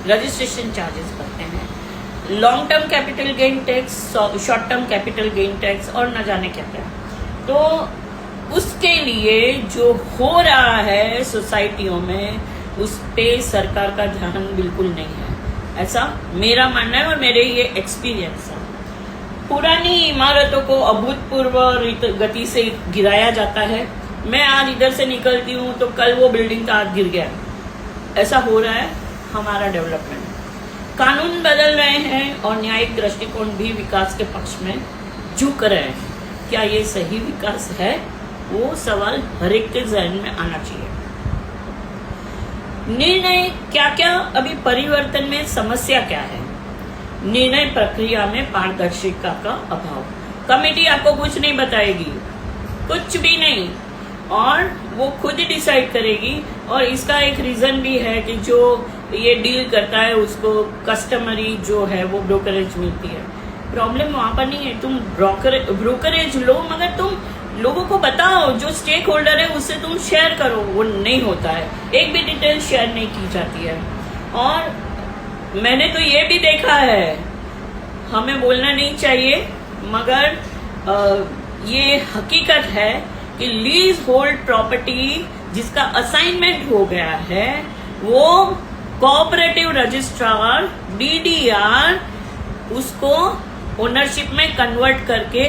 Registration charges भरते हैं, long term capital gain tax, short term capital gain tax और न जाने क्या क्या। तो उसके लिए जो हो रहा है सोसाइटियों में उस पे सरकार का ध्यान बिल्कुल नहीं है, ऐसा मेरा मानना है और मेरे ये एक्सपीरियंस है। पुरानी इमारतों को अभूतपूर्व गति से गिराया जाता है। मैं आज इधर से निकलती हूँ तो कल वो बिल्डिंग का हाथ गिर गया, ऐसा हो रहा है हमारा डेवलपमेंट। कानून बदल रहे हैं और न्यायिक दृष्टिकोण भी विकास के पक्ष में झुक रहे हैं। क्या ये सही विकास है? वो सवाल हर एक के जहन में आना चाहिए। निर्णय क्या क्या, अभी परिवर्तन में समस्या क्या है? निर्णय प्रक्रिया में पारदर्शिता का अभाव। कमेटी आपको कुछ नहीं बताएगी, कुछ भी नहीं, और वो खुद ही डिसाइड करेगी। और इसका एक रीजन भी है कि जो ये डील करता है उसको कस्टमरी जो है वो ब्रोकरेज मिलती है। प्रॉब्लम वहां पर नहीं है, तुम ब्रोकरेज लो, मगर तुम लोगों को बताओ, जो स्टेक होल्डर है उससे तुम शेयर करो। वो नहीं होता है, एक भी डिटेल शेयर नहीं की जाती है। और मैंने तो ये भी देखा है, हमें बोलना नहीं चाहिए मगर ये हकीकत है कि लीज होल्ड प्रॉपर्टी जिसका असाइनमेंट हो गया है वो कोऑपरेटिव रजिस्ट्रार डीडीआर उसको ओनरशिप में कन्वर्ट करके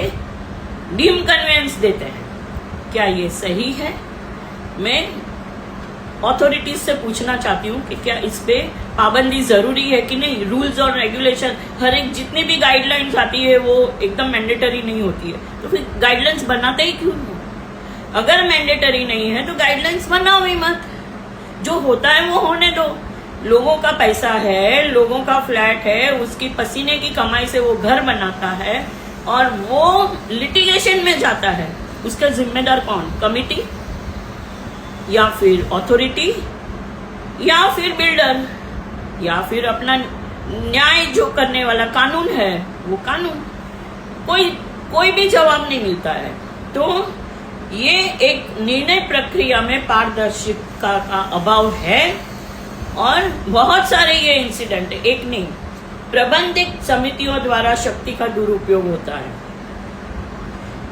डीम कन्वेंस देते हैं। क्या ये सही है? मैं अथॉरिटीज से पूछना चाहती हूँ कि क्या इस पे पाबंदी जरूरी है कि नहीं। रूल्स और रेगुलेशन, हर एक जितनी भी गाइडलाइंस आती है वो एकदम मैंडेटरी नहीं होती है, तो फिर गाइडलाइंस बनाते ही क्यों हो? अगर मैंडेटरी नहीं है तो गाइडलाइंस बनाओ ही मत, जो होता है वो होने दो। लोगों का पैसा है, लोगों का फ्लैट है, उसकी पसीने की कमाई से वो घर बनाता है और वो लिटिगेशन में जाता है, उसका जिम्मेदार कौन? कमिटी या फिर अथॉरिटी या फिर बिल्डर या फिर अपना न्याय जो करने वाला कानून है वो कानून? कोई भी जवाब नहीं मिलता है। तो ये एक निर्णय प्रक्रिया में पारदर्शिता का अभाव है और बहुत सारे ये इंसिडेंट, एक नहीं, प्रबंधित समितियों द्वारा शक्ति का दुरुपयोग होता है।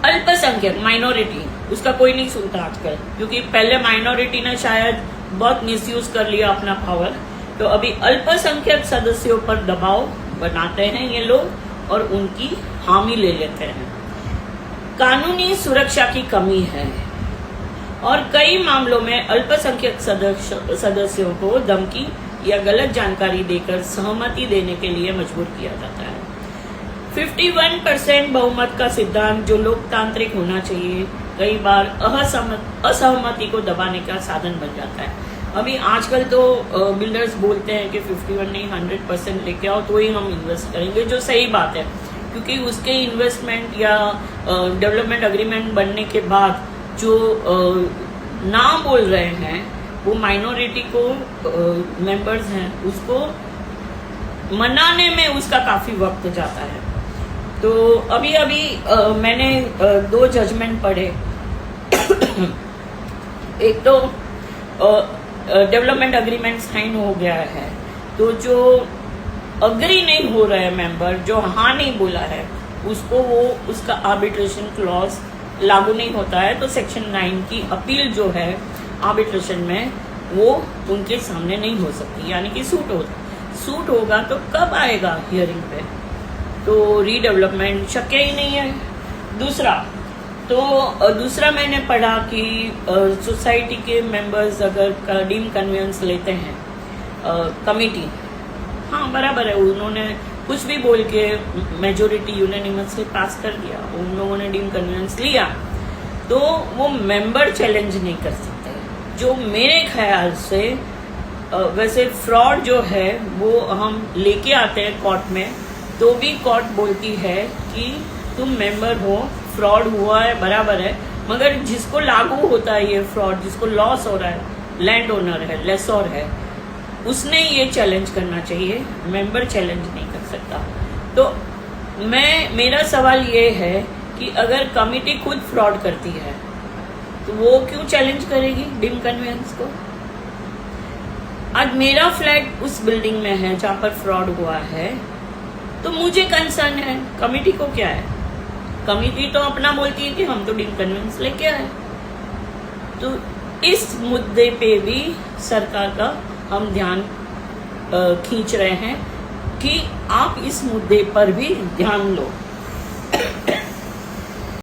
अल्पसंख्यक माइनॉरिटी, उसका कोई नहीं सुनता आजकल, क्योंकि पहले माइनॉरिटी ने शायद बहुत मिसयूज कर लिया अपना पावर, तो अभी अल्पसंख्यक सदस्यों पर दबाव बनाते हैं ये लोग और उनकी हामी ले लेते हैं। कानूनी सुरक्षा की कमी है और कई मामलों में अल्पसंख्यक सदस्यों को धमकी या गलत जानकारी देकर सहमति देने के लिए मजबूर किया जाता है। 51% बहुमत का सिद्धांत जो लोकतांत्रिक होना चाहिए कई बार असहमति को दबाने का साधन बन जाता है। अभी आजकल तो बिल्डर्स बोलते हैं कि 51 नहीं 100% लेके आओ तो ही हम इन्वेस्ट करेंगे, जो सही बात है, क्योंकि उसके इन्वेस्टमेंट या डेवलपमेंट एग्रीमेंट बनने के बाद जो ना बोल रहे हैं वो माइनॉरिटी को मेंबर्स हैं, उसको मनाने में उसका काफी वक्त जाता है। तो अभी मैंने 2 जजमेंट पढ़े। एक तो डेवलपमेंट एग्रीमेंट साइन हो गया है, तो जो अग्री नहीं हो रहे मेंबर, जो हाँ नहीं बोला है, उसको वो उसका आर्बिट्रेशन क्लॉज लागू नहीं होता है, तो सेक्शन 9 की अपील जो है आर्बिट्रेशन में वो उनके सामने नहीं हो सकती, यानी कि सूट होगा तो कब आएगा हियरिंग पे? तो रीडेवलपमेंट शक्य ही नहीं है। दूसरा मैंने पढ़ा कि सोसाइटी के मेंबर्स अगर डीम कन्वेंस लेते हैं कमिटी, हाँ बराबर है, उन्होंने कुछ भी बोल के मेजोरिटी यूनानिमसली पास कर दिया, उन लोगों ने डीम कन्वेंस लिया, तो वो मेंबर चैलेंज नहीं कर सकते। जो मेरे ख्याल से वैसे फ्रॉड जो है वो हम लेके आते हैं कोर्ट में, तो भी कोर्ट बोलती है कि तुम मेंबर हो, फ्रॉड हुआ है बराबर है, मगर जिसको लागू होता है ये फ्रॉड, जिसको लॉस हो रहा है, लैंड ओनर है, लेसोर है, उसने ये चैलेंज करना चाहिए, मेंबर चैलेंज नहीं कर सकता। तो मेरा सवाल ये है कि अगर कमिटी खुद फ्रॉड करती है तो वो क्यों चैलेंज करेगी डीम कन्वेंस को? आज मेरा फ्लैट उस बिल्डिंग में है जहां पर फ्रॉड हुआ है, तो मुझे कंसर्न है, कमिटी को क्या है? कमिटी तो अपना बोलती है कि हम तो डीम कन्वेंस लेके आए। तो इस मुद्दे पे भी सरकार का हम ध्यान खींच रहे हैं कि आप इस मुद्दे पर भी ध्यान लो।